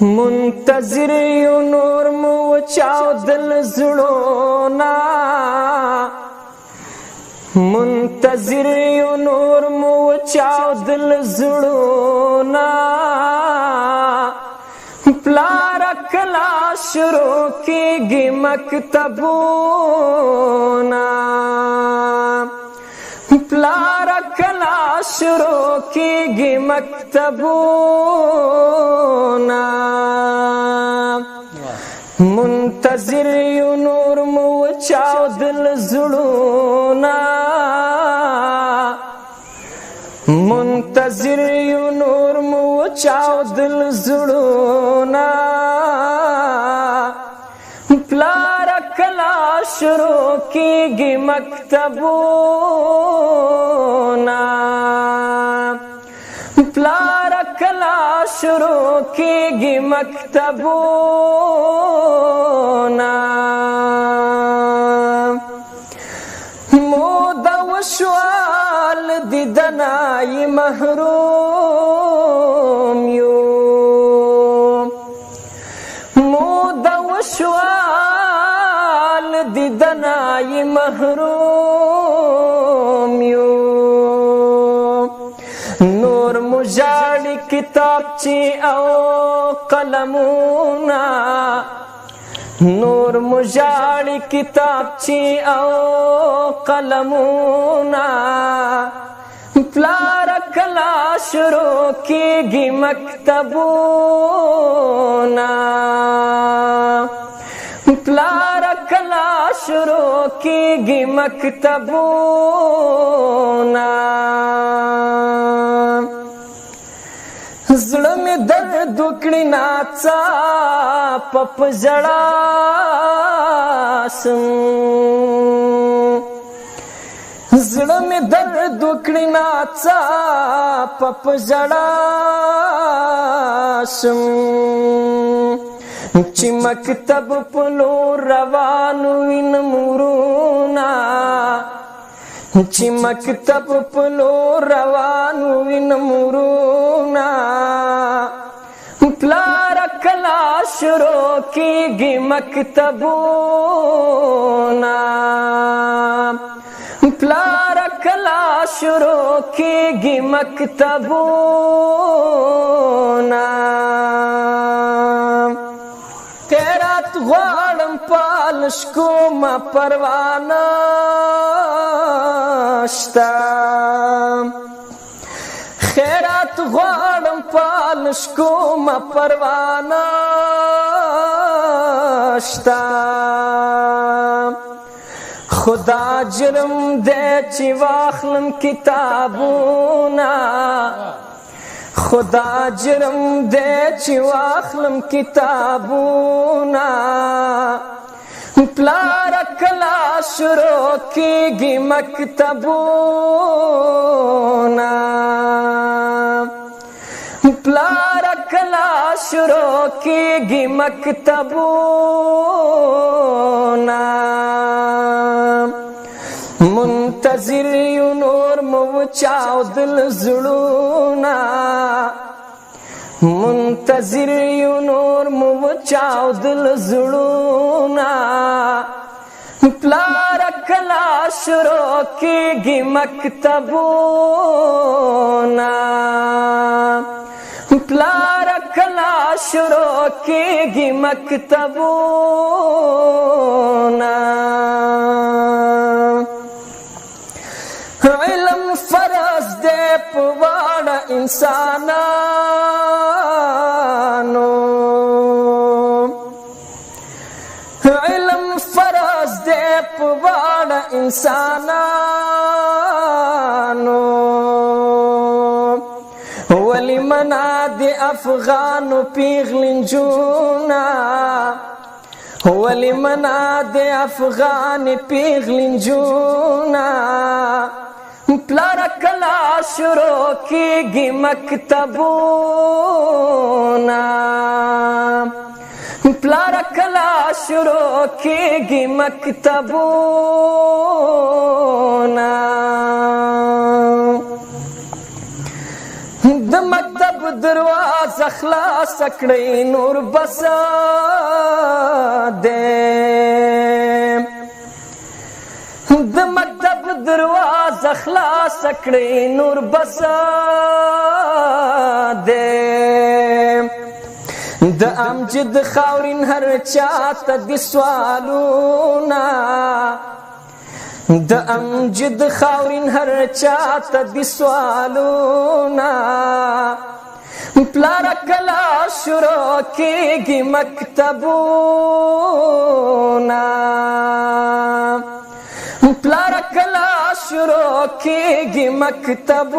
منتظر یو نور مو چاودل زړونا منتظر یو نور مو چاودل زړونا پلار کلا شروع کیږي مکتبونا پلار کلا شروع کیږي مکتبونا منتظر یو نور مو چاودل زړونا منتظر یو نور مو چاودل زړونا پلار کلا شروع کیږي مکتبونا پلار کلا شروع کیږي مکتبونا موده وشوال دیدنای محروم یو موده وشوال دیدنای محروم یو نور مجاړي کتابچې او قلمونه نور مجاړي کتابچې او قلمونه پلار کلا شروع کیږي مکتبونه پلار کلا شروع کیږي مکتبونه زړه مې درد وکړي ناڅاپه په ژړا سم زړه مې درد وکړي ناڅاپه په ژړا سم چې مکتب په لور روان وینم ورونا چې مکتب په لور روان وینم ورونا پلار کلا شروع کیږي مکتبونه پلار کلا شروع کیږي مکتبونه خیرات غواړم پالش کومه پروانه شته خیرات غواړم پالش کومه پروانه شته خدا جرم دی چې واخلم کتابونه خدا جرم دی چې واخلم کتابونه پلار کلا شروع کیږي مکتبونه پلار کلا شروع کیږي مکتبونه منتظر یو نور مو چاودل زړونا منتظر یو نور مو چاودل زړونا پلار کلا شروع کیږي مکتبونه پلار کلا شروع کیږي مکتبونه علم فرض دی په واړه انسانانو علم فرض دی په واړه انسانانو ولی منا دی افغانو پیغلنجونا ولی منا دی افغان پیغلنجونا پلار کلا شروع کیږي مکتبونه پلار کلا شروع کیږي مکتبونه د مکتب دروازه خلاص کړئ نور بس دې د مکتب دروازه خلاص کړئ نور بس دې د امجد خاورین هر چاته د سوالونه د امجد خاورین هر چاته د سوالونه پلار کلا شروع کېږي مکتبونه پلار کلا شروع کېږي مکتبونه